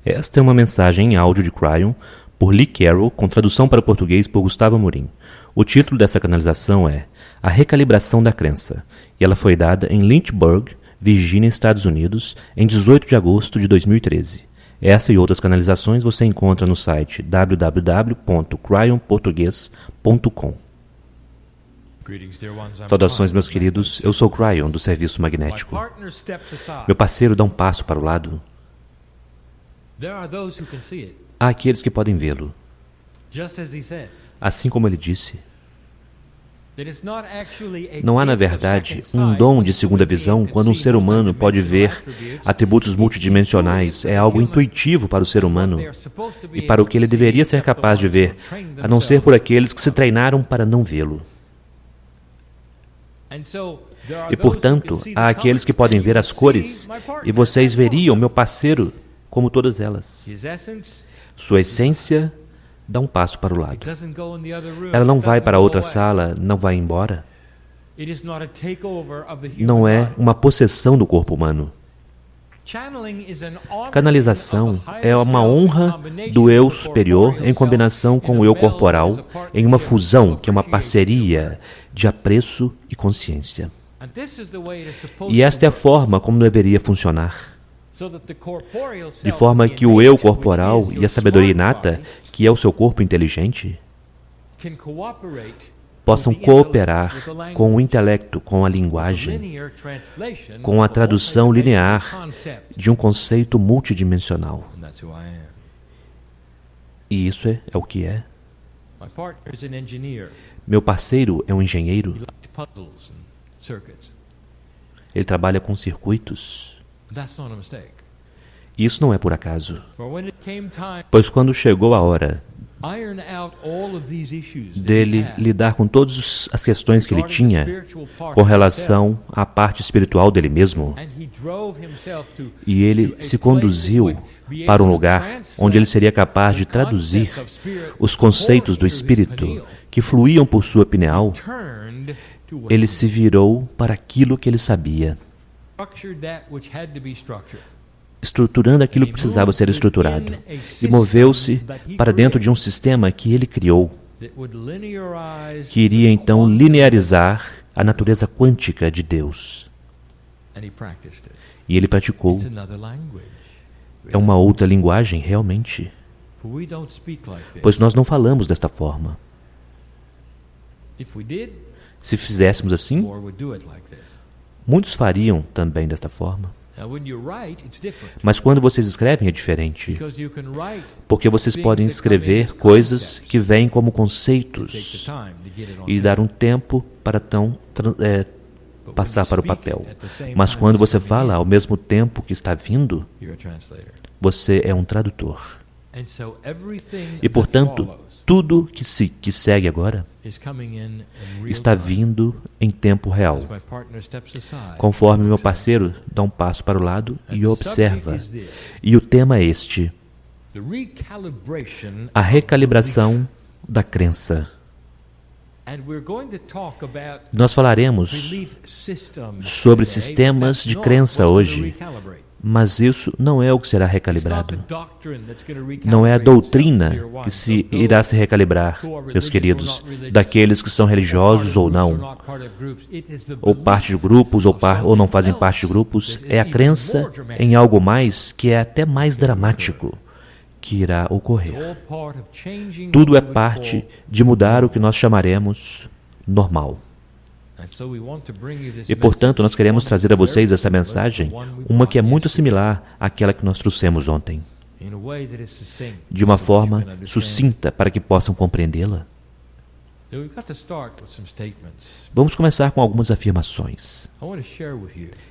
Esta é uma mensagem em áudio de Cryon, por Lee Carroll, com tradução para o português por Gustavo Amorim. O título dessa canalização é A Recalibração da Crença, e ela foi dada em Lynchburg, Virgínia, Estados Unidos, em 18 de agosto de 2013. Essa e outras canalizações você encontra no site www.cryonportugues.com. Saudações, meus queridos. Eu sou Cryon, do Serviço Magnético. Meu parceiro dá um passo para o lado. Há aqueles que podem vê-lo. Assim como ele disse. Não há, na verdade, um dom de segunda visão quando um ser humano pode ver atributos multidimensionais. É algo intuitivo para o ser humano e para o que ele deveria ser capaz de ver, a não ser por aqueles que se treinaram para não vê-lo. E, portanto, há aqueles que podem ver as cores, e vocês veriam, meu parceiro, como todas elas. Sua essência dá um passo para o lado. Ela não vai para outra sala, não vai embora. Não é uma possessão do corpo humano. Canalização é uma honra do eu superior em combinação com o eu corporal, em uma fusão que é uma parceria de apreço e consciência. E esta é a forma como deveria funcionar. De forma que o eu corporal e a sabedoria inata, que é o seu corpo inteligente, possam cooperar com o intelecto, com a linguagem, com a tradução linear de um conceito multidimensional. E isso é o que é. Meu parceiro é um engenheiro. Ele trabalha com circuitos. Isso não é por acaso. Pois quando chegou a hora dele lidar com todas as questões que ele tinha com relação à parte espiritual dele mesmo, e ele se conduziu para um lugar onde ele seria capaz de traduzir os conceitos do espírito que fluíam por sua pineal, ele se virou para aquilo que ele sabia, estruturando aquilo que precisava ser estruturado, e moveu-se para dentro de um sistema que ele criou, que iria então linearizar a natureza quântica de Deus. E ele praticou. É uma outra linguagem, realmente, pois nós não falamos desta forma. Se fizéssemos assim, muitos fariam também desta forma. Mas quando vocês escrevem é diferente, porque vocês podem escrever coisas que vêm como conceitos e dar um tempo para passar para o papel. Mas quando você fala ao mesmo tempo que está vindo, você é um tradutor. E, portanto, tudo que segue agora está vindo em tempo real, conforme meu parceiro dá um passo para o lado e observa. E o tema é este: a recalibração da crença. Nós falaremos sobre sistemas de crença hoje, mas isso não é o que será recalibrado. Não é a doutrina que irá se recalibrar, meus queridos, daqueles que são religiosos ou não, ou parte de grupos ou não fazem parte de grupos. É a crença em algo mais que é até mais dramático que irá ocorrer. Tudo é parte de mudar o que nós chamaremos normal. E, portanto, nós queremos trazer a vocês essa mensagem, uma que é muito similar àquela que nós trouxemos ontem, de uma forma sucinta para que possam compreendê-la. Vamos começar com algumas afirmações.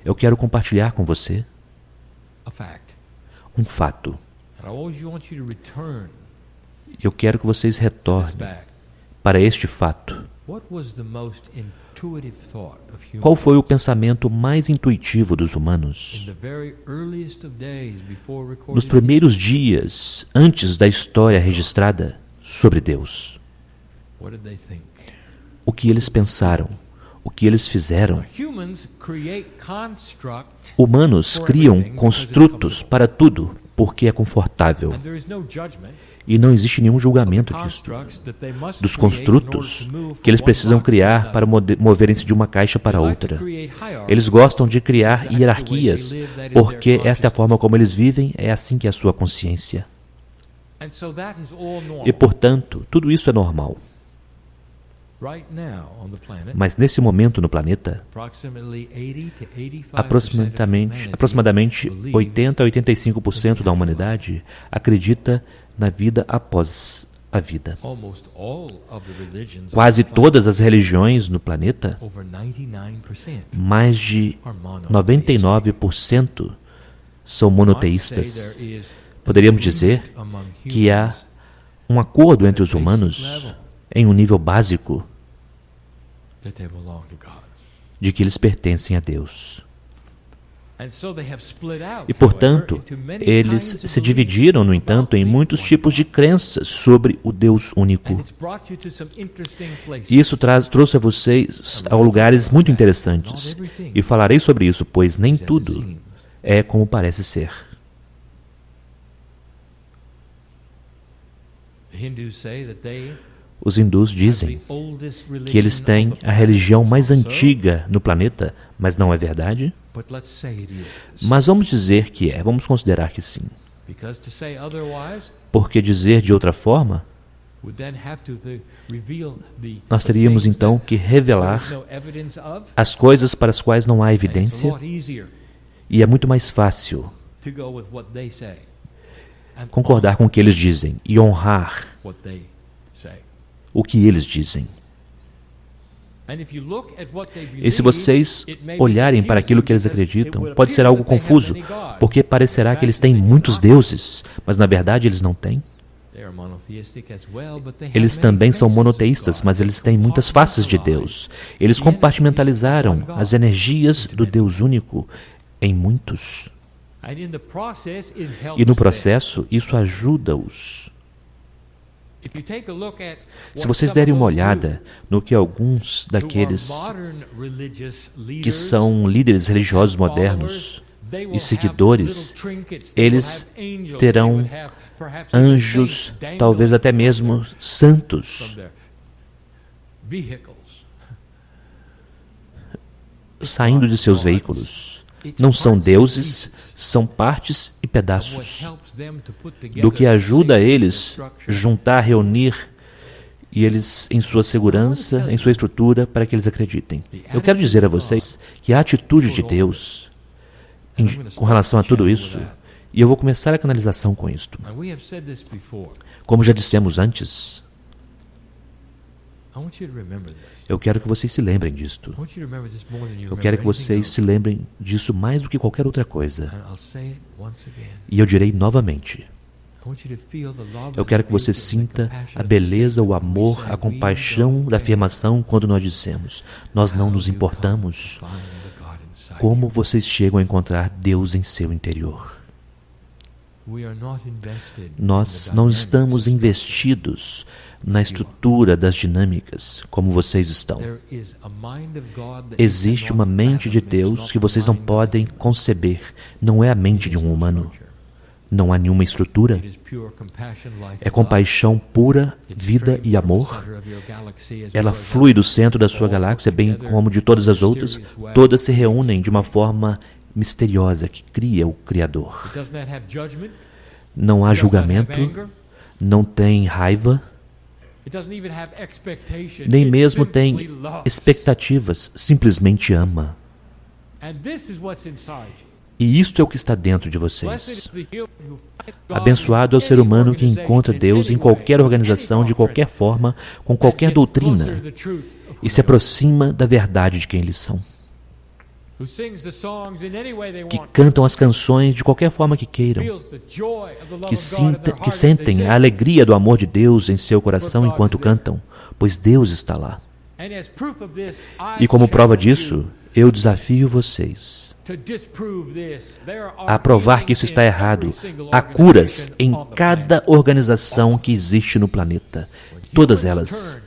Eu quero compartilhar com você um fato. Eu quero que vocês retornem para este fato. Qual foi o pensamento mais intuitivo dos humanos nos primeiros dias antes da história registrada sobre Deus? O que eles pensaram? O que eles fizeram? Humanos criam construtos para tudo, porque é confortável. E não existe nenhum julgamento disso, dos construtos que eles precisam criar para moverem-se de uma caixa para outra. Eles gostam de criar hierarquias, porque esta é a forma como eles vivem, é assim que é a sua consciência. E, portanto, tudo isso é normal. Mas nesse momento no planeta, aproximadamente 80 a 85% da humanidade acredita na vida após a vida. Quase todas as religiões no planeta, mais de 99% são monoteístas. Poderíamos dizer que há um acordo entre os humanos, em um nível básico, de que eles pertencem a Deus. E, portanto, eles se dividiram, no entanto, em muitos tipos de crenças sobre o Deus único. E isso trouxe a vocês a lugares muito interessantes. E falarei sobre isso, pois nem tudo é como parece ser. Os hindus dizem que eles têm a religião mais antiga no planeta, mas não é verdade? Mas vamos dizer que é, vamos considerar que sim. Porque dizer de outra forma, nós teríamos então que revelar as coisas para as quais não há evidência, e é muito mais fácil concordar com o que eles dizem e honrar o que eles dizem. E se vocês olharem para aquilo que eles acreditam, pode ser algo confuso, porque parecerá que eles têm muitos deuses, mas na verdade eles não têm. Eles também são monoteístas, mas eles têm muitas faces de Deus. Eles compartimentalizaram as energias do Deus único em muitos. E no processo, isso ajuda-os. Se vocês derem uma olhada no que alguns daqueles que são líderes religiosos modernos e seguidores, eles terão anjos, talvez até mesmo santos, saindo de seus veículos. Não são deuses, são partes e pedaços do que ajuda eles juntar, reunir e eles em sua segurança, em sua estrutura, para que eles acreditem. Eu quero dizer a vocês que a atitude de Deus com relação a tudo isso, e eu vou começar a canalização com isto. Como já dissemos antes, eu quero que vocês se lembrem disto. Eu quero que vocês se lembrem disso mais do que qualquer outra coisa. E eu direi novamente. Eu quero que você sinta a beleza, o amor, a compaixão da afirmação quando nós dissemos: nós não nos importamos. Como vocês chegam a encontrar Deus em seu interior? Nós não estamos investidos na estrutura das dinâmicas como vocês estão. Existe uma mente de Deus que vocês não podem conceber. Não é a mente de um humano. Não há nenhuma estrutura. É compaixão pura, vida e amor. Ela flui do centro da sua galáxia, bem como de todas as outras. Todas se reúnem de uma forma misteriosa que cria o Criador. Não há julgamento, não tem raiva, nem mesmo tem expectativas, simplesmente ama. E isto é o que está dentro de vocês. Abençoado é o ser humano que encontra Deus em qualquer organização, de qualquer forma, com qualquer doutrina, e se aproxima da verdade de quem eles são. Que cantam as canções de qualquer forma que queiram, que sentem a alegria do amor de Deus em seu coração enquanto cantam, pois Deus está lá. E como prova disso, eu desafio vocês a provar que isso está errado. Há curas em cada organização que existe no planeta, todas elas.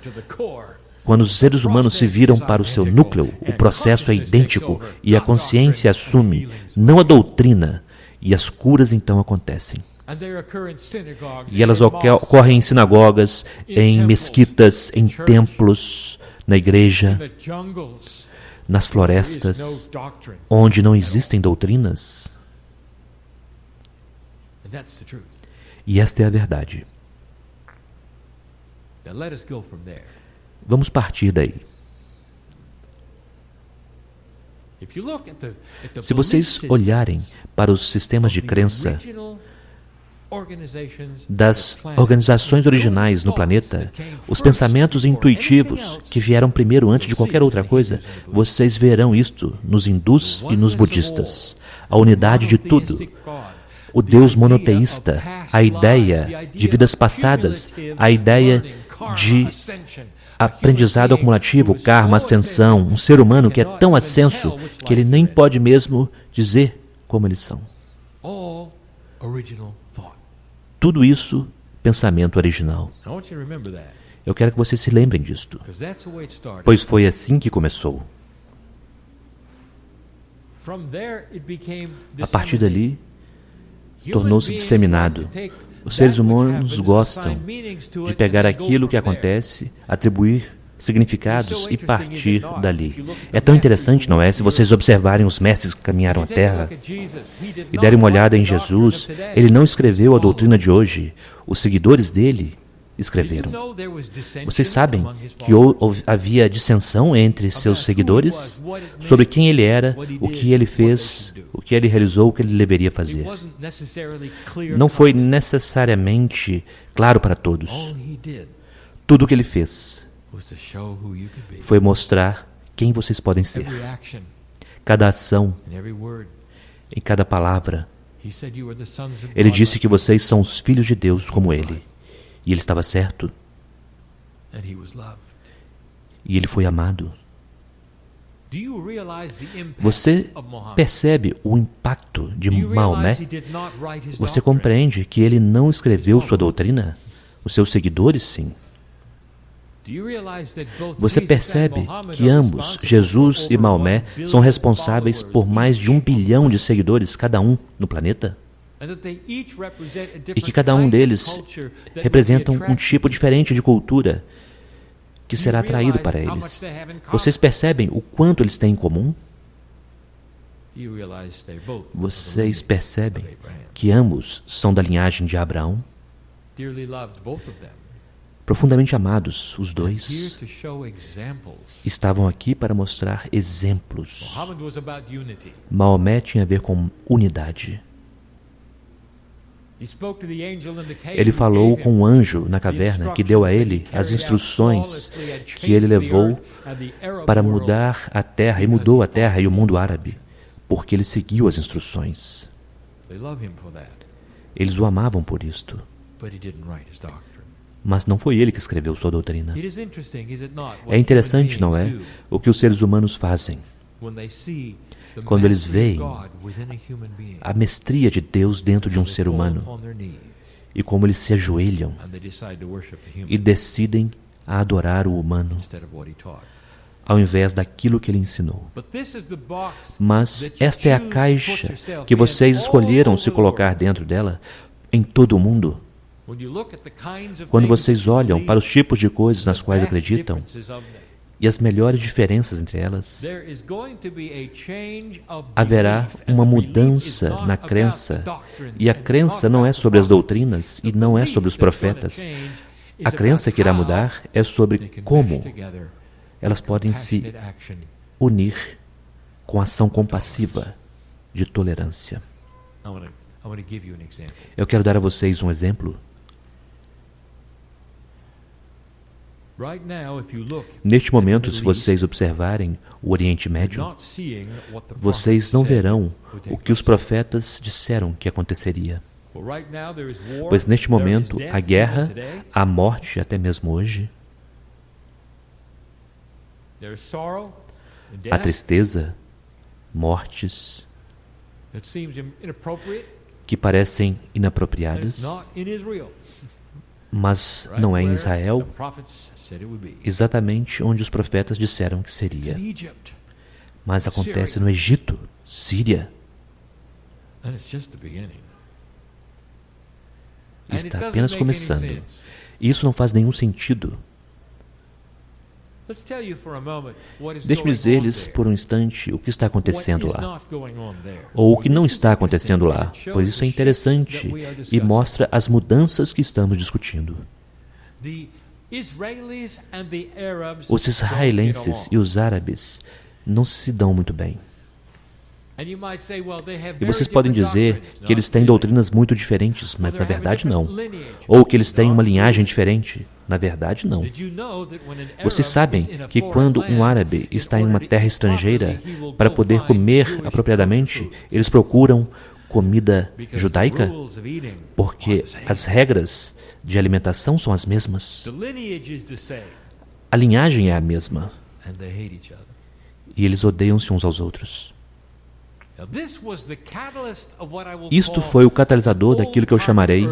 Quando os seres humanos se viram para o seu núcleo, o processo é idêntico e a consciência assume, não a doutrina, E as curas então acontecem. E elas ocorrem em sinagogas, em mesquitas, em templos, na igreja, nas florestas, onde não existem doutrinas. E esta é a verdade. Vamos partir daí. Se vocês olharem para os sistemas de crença das organizações originais no planeta, os pensamentos intuitivos que vieram primeiro antes de qualquer outra coisa, vocês verão isto nos hindus e nos budistas. A unidade de tudo. O Deus monoteísta, a ideia de vidas passadas, a ideia de aprendizado acumulativo, karma, ascensão, um ser humano que é tão ascenso que ele nem pode mesmo dizer como eles são. Tudo isso, pensamento original. Eu quero que vocês se lembrem disto, pois foi assim que começou. A partir dali, tornou-se disseminado. Os seres humanos gostam de pegar aquilo que acontece, atribuir significados e partir dali. É tão interessante, não é? Se vocês observarem os mestres que caminharam a Terra e derem uma olhada em Jesus, ele não escreveu a doutrina de hoje. Os seguidores dele escreveram. Vocês sabem que havia dissensão entre seus seguidores sobre quem ele era, o que ele fez, o que ele realizou, o que ele deveria fazer. Não foi necessariamente claro para todos. Tudo o que ele fez foi mostrar quem vocês podem ser. Cada ação, em cada palavra, ele disse que vocês são os filhos de Deus como ele. E ele estava certo. E ele foi amado. Você percebe o impacto de Maomé? Você compreende que ele não escreveu sua doutrina? Os seus seguidores, sim. Você percebe que ambos, Jesus e Maomé, são responsáveis por mais de 1 bilhão de seguidores, cada um, no planeta? E que cada um deles representam um tipo diferente de cultura que será atraído para eles. Vocês percebem o quanto eles têm em comum? Vocês percebem que ambos são da linhagem de Abraão? Profundamente amados, os dois estavam aqui para mostrar exemplos. Maomé tinha a ver com unidade. Ele falou com um anjo na caverna que deu a ele as instruções que ele levou para mudar a terra, e mudou a terra e o mundo árabe, porque ele seguiu as instruções. Eles o amavam por isto. Mas não foi ele que escreveu sua doutrina. É interessante, não é? O que os seres humanos fazem quando eles veem a mestria de Deus dentro de um ser humano e como eles se ajoelham e decidem a adorar o humano ao invés daquilo que ele ensinou. Mas esta é a caixa que vocês escolheram se colocar dentro dela em todo o mundo. Quando vocês olham para os tipos de coisas nas quais acreditam e as melhores diferenças entre elas, haverá uma mudança na crença. E a crença não é sobre as doutrinas e não é sobre os profetas. A crença que irá mudar é sobre como elas podem se unir com ação compassiva de tolerância. Eu quero dar a vocês um exemplo. Neste momento, se vocês observarem o Oriente Médio, vocês não verão o que os profetas disseram que aconteceria. Pois neste momento, a guerra, a morte, até mesmo hoje, a tristeza, mortes que parecem inapropriadas, mas não é em Israel, exatamente onde os profetas disseram que seria. Mas acontece no Egito, Síria. Está apenas começando. Isso não faz nenhum sentido. Deixe-me dizer-lhes por um instante o que está acontecendo lá, ou o que não está acontecendo lá, pois isso é interessante e mostra as mudanças que estamos discutindo. Os israelenses e os árabes não se dão muito bem. E vocês podem dizer que eles têm doutrinas muito diferentes, mas na verdade não. Ou que eles têm uma linhagem diferente. Na verdade, não. Vocês sabem que quando um árabe está em uma terra estrangeira, para poder comer apropriadamente, eles procuram comida judaica? Porque as regras de alimentação são as mesmas. A linhagem é a mesma. E eles odeiam-se uns aos outros. Isto foi o catalisador daquilo que eu chamarei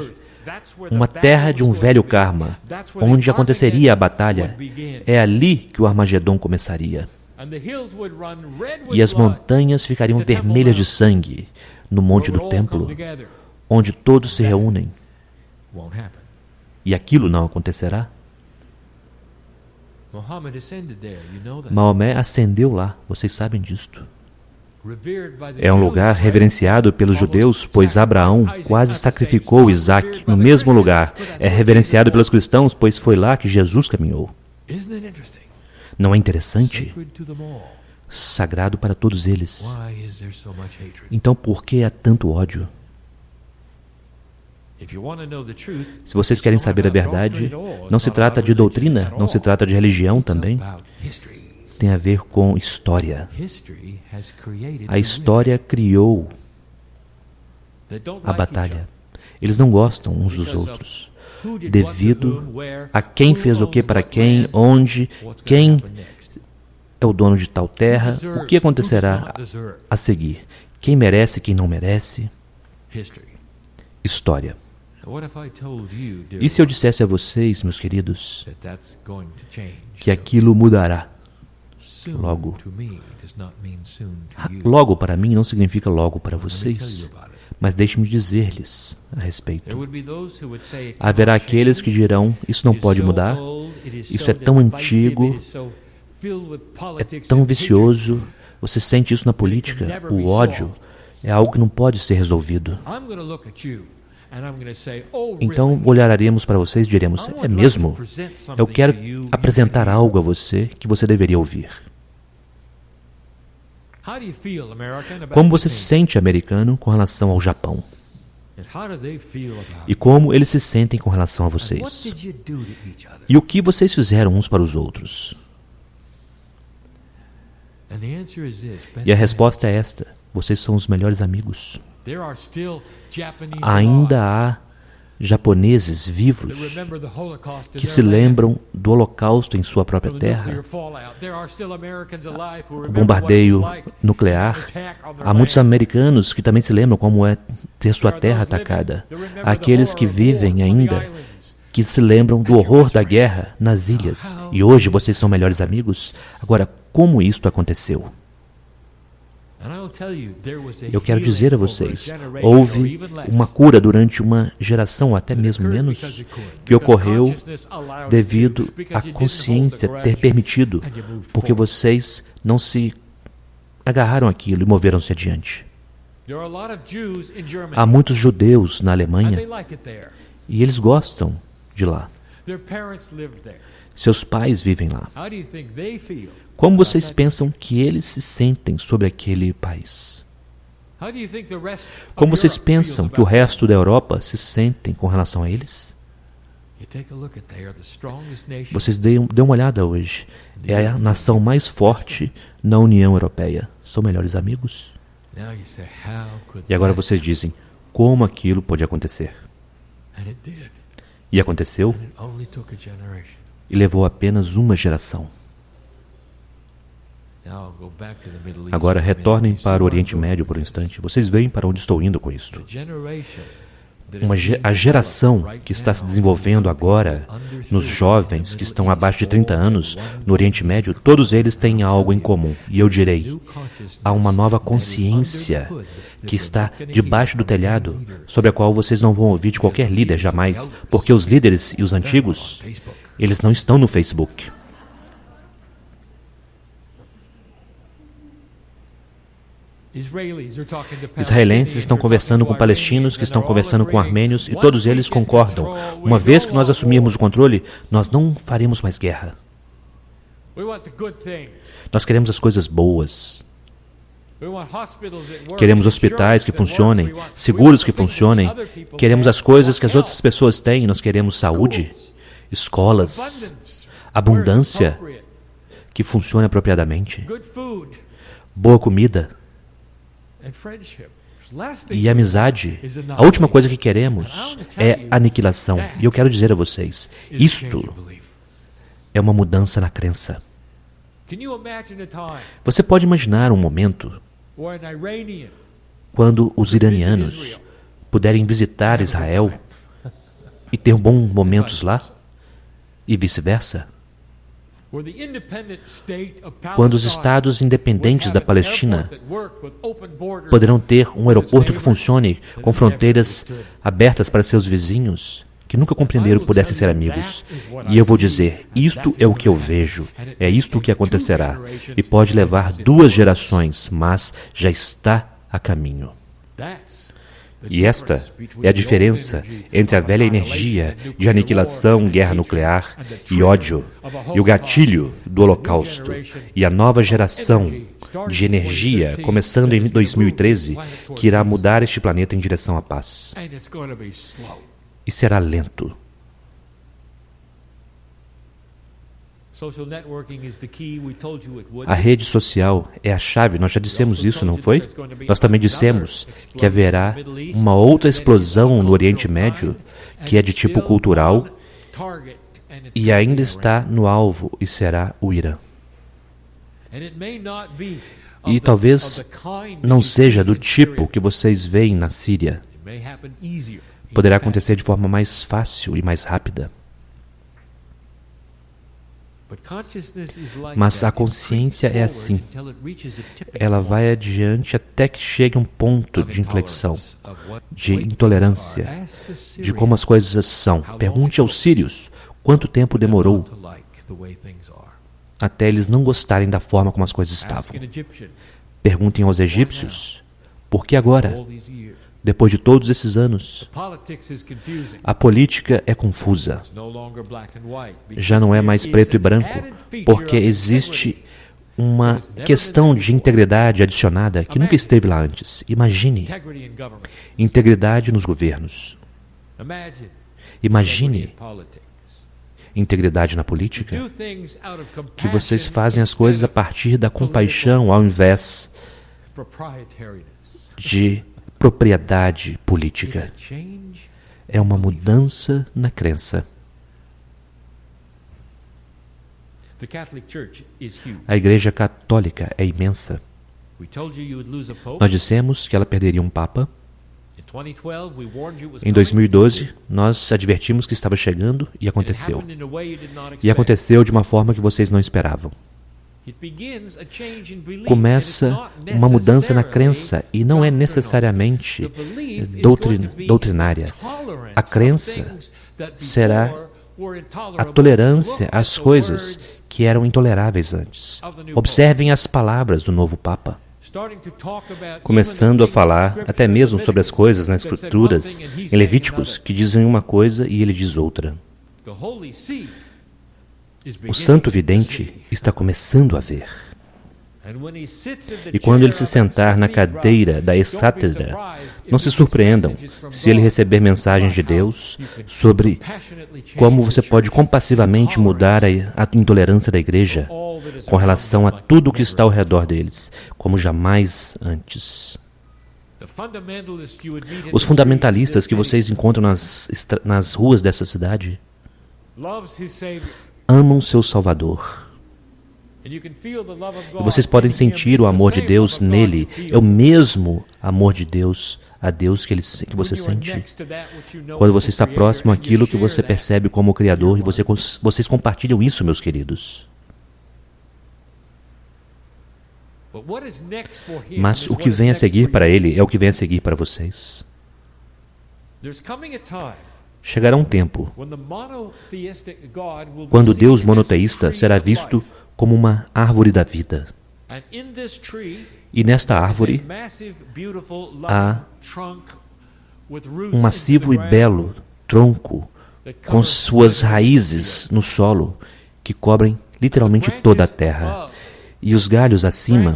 uma terra de um velho karma, onde aconteceria a batalha. É ali que o Armagedon começaria. E as montanhas ficariam vermelhas de sangue no monte do templo, onde todos se reúnem. E aquilo não acontecerá. Maomé ascendeu lá, vocês sabem disto. É um lugar reverenciado pelos judeus, pois Abraão quase sacrificou Isaac no mesmo lugar. É reverenciado pelos cristãos, pois foi lá que Jesus caminhou. Não é interessante? Sagrado para todos eles. Então, por que há tanto ódio? Se vocês querem saber a verdade, não se trata de doutrina, não se trata de religião também. Tem a ver com história. A história criou a batalha. Eles não gostam uns dos outros, devido a quem fez o que para quem, onde, quem é o dono de tal terra, o que acontecerá a seguir, quem merece, quem não merece. História. E se eu dissesse a vocês, meus queridos, que aquilo mudará? Logo para mim não significa logo para vocês, mas deixe-me dizer-lhes a respeito. Haverá aqueles que dirão, isso não pode mudar, isso é tão antigo, é tão vicioso, você sente isso na política, o ódio é algo que não pode ser resolvido. Então olharemos para vocês e diremos, é mesmo? Eu quero apresentar algo a você que você deveria ouvir. Como você se sente, americano, com relação ao Japão? E como eles se sentem com relação a vocês? E o que vocês fizeram uns para os outros? E a resposta é esta: vocês são os melhores amigos. Ainda há japoneses vivos que se lembram do Holocausto em sua própria terra, o bombardeio nuclear. Há muitos americanos que também se lembram como é ter sua terra atacada. Há aqueles que vivem ainda, que se lembram do horror da guerra nas ilhas. E hoje vocês são melhores amigos? Agora, como isto aconteceu? Eu quero dizer a vocês, houve uma cura durante uma geração, até mesmo menos, que ocorreu devido à consciência ter permitido, porque vocês não se agarraram àquilo e moveram-se adiante. Há muitos judeus na Alemanha e eles gostam de lá. Seus pais vivem lá. Como vocês pensam que eles se sentem sobre aquele país? Como vocês pensam que o resto da Europa se sentem com relação a eles? Vocês dêem uma olhada hoje. É a nação mais forte na União Europeia. São melhores amigos? E agora vocês dizem, como aquilo pode acontecer? E aconteceu? E levou apenas uma geração. Agora retornem para o Oriente Médio por um instante. Vocês veem para onde estou indo com isto. A geração que está se desenvolvendo agora, nos jovens que estão abaixo de 30 anos, no Oriente Médio, todos eles têm algo em comum. E eu direi, há uma nova consciência que está debaixo do telhado, sobre a qual vocês não vão ouvir de qualquer líder jamais, porque os líderes e os antigos, eles não estão no Facebook. Israelenses estão conversando com palestinos, que estão conversando com armênios, e todos eles concordam. Uma vez que nós assumirmos o controle, nós não faremos mais guerra. Nós queremos as coisas boas. Queremos hospitais que funcionem, seguros que funcionem. Queremos as coisas que as outras pessoas têm. Nós queremos saúde, escolas, abundância que funcione apropriadamente, boa comida e amizade. A última coisa que queremos é aniquilação. E eu quero dizer a vocês, isto é uma mudança na crença. Você pode imaginar um momento quando os iranianos puderem visitar Israel e ter bons momentos lá, e vice-versa? Quando os estados independentes da Palestina poderão ter um aeroporto que funcione com fronteiras abertas para seus vizinhos, que nunca compreenderam que pudessem ser amigos. E eu vou dizer, isto é o que eu vejo, é isto o que acontecerá. E pode levar 2 gerações, mas já está a caminho. E esta é a diferença entre a velha energia de aniquilação, guerra nuclear e ódio, e o gatilho do Holocausto, e a nova geração de energia, começando em 2013, que irá mudar este planeta em direção à paz. E será lento. A rede social é a chave, nós já dissemos isso, não foi? Nós também dissemos que haverá uma outra explosão no Oriente Médio, que é de tipo cultural, e ainda está no alvo, e será o Irã. E talvez não seja do tipo que vocês veem na Síria. Poderá acontecer de forma mais fácil e mais rápida. Mas a consciência é assim. Ela vai adiante até que chegue a um ponto de inflexão, de intolerância, de como as coisas são. Pergunte aos sírios quanto tempo demorou até eles não gostarem da forma como as coisas estavam. Perguntem aos egípcios por que agora, depois de todos esses anos, a política é confusa. Já não é mais preto e branco, porque existe uma questão de integridade adicionada que nunca esteve lá antes. Imagine integridade nos governos. Imagine integridade na política, que vocês fazem as coisas a partir da compaixão ao invés de propriedade política. É uma mudança na crença. A Igreja Católica é imensa. Nós dissemos que ela perderia um Papa. Em 2012, nós advertimos que estava chegando e aconteceu. E aconteceu de uma forma que vocês não esperavam. Começa uma mudança na crença e não é necessariamente doutrinária. A crença será a tolerância às coisas que eram intoleráveis antes. Observem as palavras do novo Papa, começando a falar até mesmo sobre as coisas nas Escrituras, em Levíticos, que dizem uma coisa e ele diz outra. O santo vidente está começando a ver. E quando ele se sentar na cadeira da ex-cátedra, não se surpreendam se ele receber mensagens de Deus sobre como você pode compassivamente mudar a intolerância da igreja com relação a tudo o que está ao redor deles, como jamais antes. Os fundamentalistas que vocês encontram nas ruas dessa cidade amam seu Salvador. E vocês podem sentir o amor de Deus nele. É o mesmo amor de Deus a Deus que você sente? Quando você está próximo àquilo que você percebe como o Criador e vocês compartilham isso, meus queridos. Mas o que vem a seguir para Ele é o que vem a seguir para vocês. Chegará um tempo quando o Deus monoteísta será visto como uma árvore da vida. E nesta árvore há um massivo e belo tronco com suas raízes no solo que cobrem literalmente toda a terra. E os galhos acima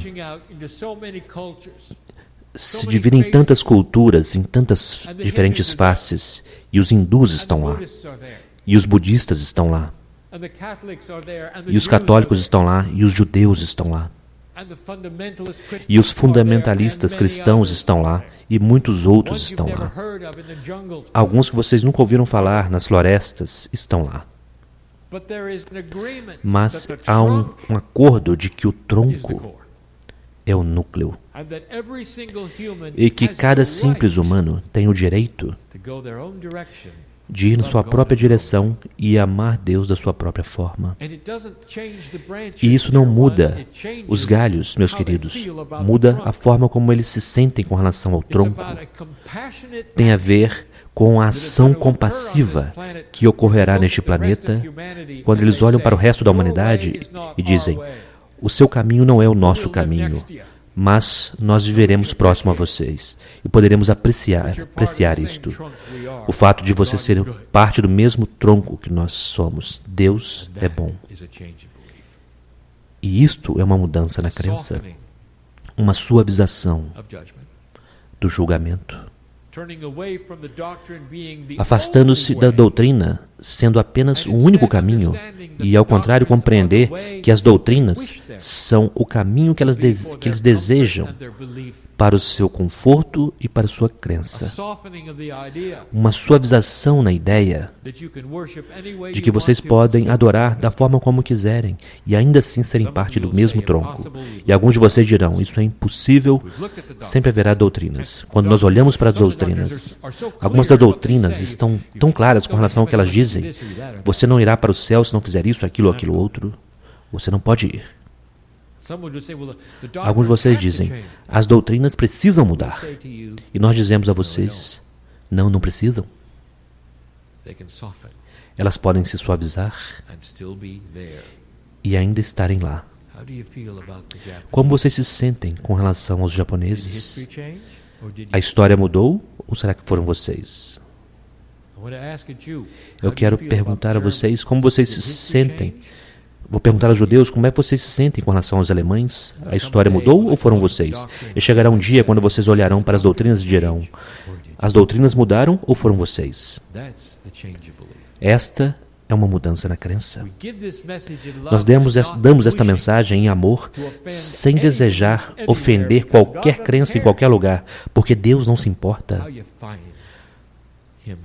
se dividem em tantas culturas, em tantas diferentes faces. E os hindus estão lá. E os budistas estão lá. E os católicos estão lá. E os judeus estão lá. E os fundamentalistas cristãos estão lá. E muitos outros estão lá. Alguns que vocês nunca ouviram falar nas florestas estão lá. Mas há um acordo de que o tronco é o núcleo e que cada simples humano tem o direito de ir na sua própria direção e amar Deus da sua própria forma. E isso não muda os galhos, meus queridos. Muda a forma como eles se sentem com relação ao tronco. Tem a ver com a ação compassiva que ocorrerá neste planeta quando eles olham para o resto da humanidade e dizem: o seu caminho não é o nosso caminho, mas nós viveremos próximo a vocês e poderemos apreciar isto. O fato de você ser parte do mesmo tronco que nós somos. Deus é bom. E isto é uma mudança na crença, uma suavização do julgamento. Afastando-se da doutrina, sendo apenas o único caminho, e ao contrário compreender que as doutrinas são o caminho que eles desejam para o seu conforto e para a sua crença. Uma suavização na ideia de que vocês podem adorar da forma como quiserem e ainda assim serem parte do mesmo tronco. E alguns de vocês dirão: isso é impossível, sempre haverá doutrinas. Quando nós olhamos para as doutrinas, algumas das doutrinas estão tão claras com relação ao que elas dizem. Você não irá para o céu se não fizer isso, aquilo ou aquilo outro. Você não pode ir. Alguns de vocês dizem: as doutrinas precisam mudar. E nós dizemos a vocês: não precisam. Elas podem se suavizar e ainda estarem lá. Como vocês se sentem com relação aos japoneses? A história mudou ou será que foram vocês? Eu quero perguntar a vocês como vocês se sentem. Vou perguntar aos judeus como é que vocês se sentem com relação aos alemães. A história mudou ou foram vocês? E chegará um dia quando vocês olharão para as doutrinas e dirão: as doutrinas mudaram ou foram vocês? Esta é uma mudança na crença. Nós damos esta mensagem em amor, sem desejar ofender qualquer crença em qualquer lugar, porque Deus não se importa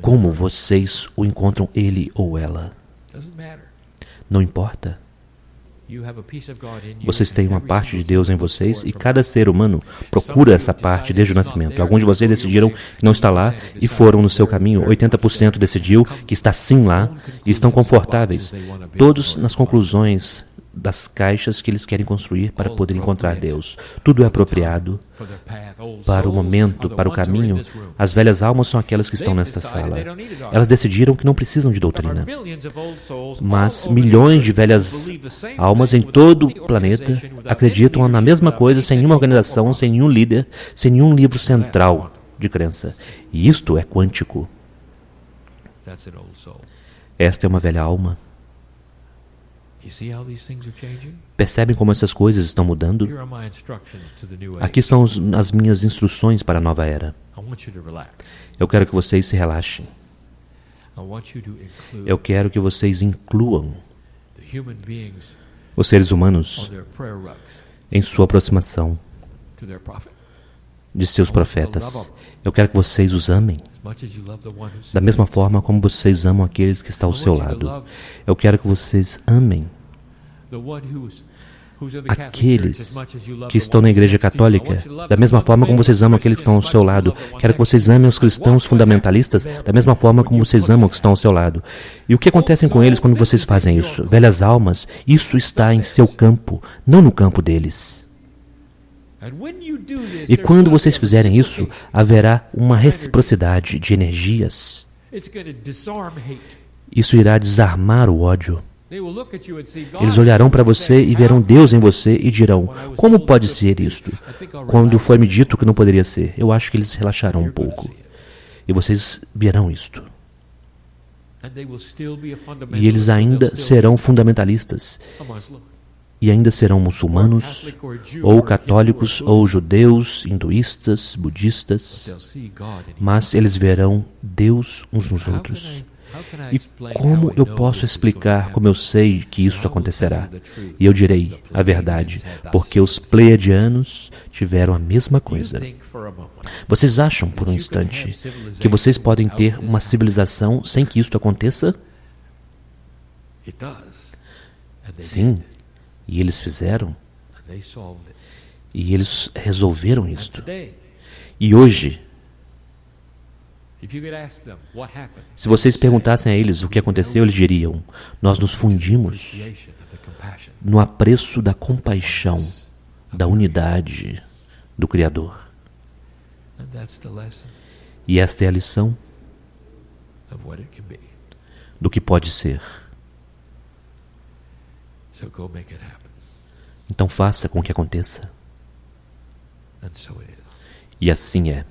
como vocês o encontram, ele ou ela. Não importa. Vocês têm uma parte de Deus em vocês e cada ser humano procura essa parte desde o nascimento. Alguns de vocês decidiram que não está lá e foram no seu caminho. 80% decidiu que está sim lá e estão confortáveis. Todos nas conclusões das caixas que eles querem construir para poder encontrar Deus. Tudo é apropriado para o momento, para o caminho. As velhas almas são aquelas que estão nesta sala. Elas decidiram que não precisam de doutrina. Mas milhões de velhas almas em todo o planeta acreditam na mesma coisa, sem nenhuma organização, sem nenhum líder, sem nenhum livro central de crença. E isto é quântico. Esta é uma velha alma. Percebem como essas coisas estão mudando? Aqui são as minhas instruções para a nova era. Eu quero que vocês se relaxem. Eu quero que vocês incluam os seres humanos em sua aproximação de seus profetas. Eu quero que vocês os amem da mesma forma como vocês amam aqueles que estão ao seu lado. Eu quero que vocês amem aqueles que estão na Igreja Católica, da mesma forma como vocês amam aqueles que estão ao seu lado. Quero que vocês amem os cristãos fundamentalistas da mesma forma como vocês amam os que estão ao seu lado. E o que acontece com eles quando vocês fazem isso? Velhas almas, isso está em seu campo, não no campo deles. E quando vocês fizerem isso, haverá uma reciprocidade de energias. Isso irá desarmar o ódio. Eles olharão para você e verão Deus em você e dirão, como pode ser isto? Quando foi-me dito que não poderia ser, eu acho que eles relaxarão um pouco. E vocês verão isto. E eles ainda serão fundamentalistas. E ainda serão muçulmanos, ou católicos, ou judeus, hinduístas, budistas. Mas eles verão Deus uns nos outros. E como eu posso explicar como eu sei que isso acontecerá? E eu direi a verdade, porque os pleiadianos tiveram a mesma coisa. Vocês acham, por um instante, que vocês podem ter uma civilização sem que isso aconteça? Sim, e eles fizeram. E eles resolveram isto. E hoje, se vocês perguntassem a eles o que aconteceu, eles diriam, nós nos fundimos no apreço da compaixão, da unidade do Criador. E esta é a lição do que pode ser. Então faça com que aconteça. E assim é.